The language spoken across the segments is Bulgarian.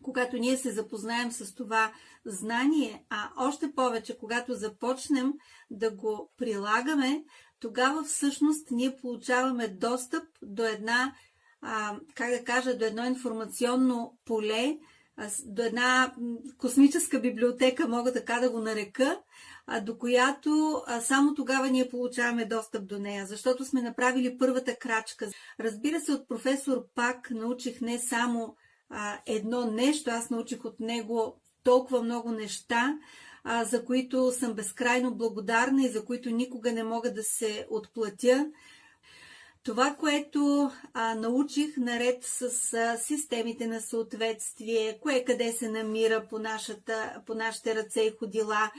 когато ние се запознаем с това знание, а още повече, когато започнем да го прилагаме, тогава всъщност ние получаваме достъп до до едно информационно поле, до една космическа библиотека, мога така да го нарека, до която само тогава ние получаваме достъп до нея, защото сме направили първата крачка. Разбира се, от професор Пак научих не само едно нещо, аз научих от него толкова много неща, за които съм безкрайно благодарна и за които никога не мога да се отплатя. Това, което научих наред с системите на съответствие, кое къде се намира по нашите ръце и ходила,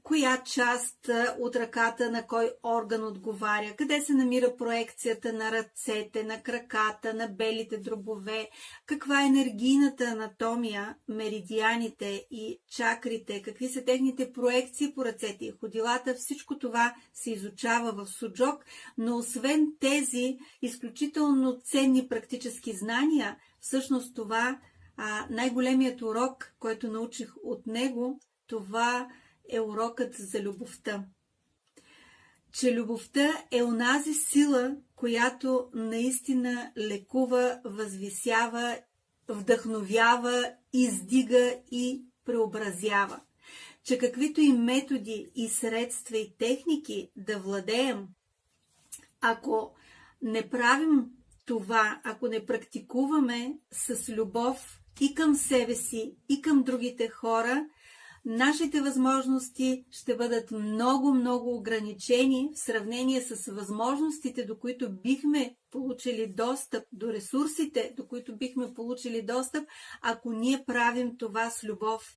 коя част от ръката на кой орган отговаря, къде се намира проекцията на ръцете, на краката, на белите дробове, каква е енергийната анатомия, меридианите и чакрите, какви са техните проекции по ръцете и ходилата. Всичко това се изучава в Суджок, но освен тези изключително ценни практически знания, всъщност това най-големият урок, който научих от него, това е урокът за любовта. Че любовта е онази сила, която наистина лекува, възвисява, вдъхновява, издига и преобразява. Че каквито и методи, и средства, и техники да владеем, ако не правим това, ако не практикуваме с любов и към себе си, и към другите хора, нашите възможности ще бъдат много ограничени в сравнение с възможностите, до които бихме получили достъп, до ресурсите, до които бихме получили достъп, ако ние правим това с любов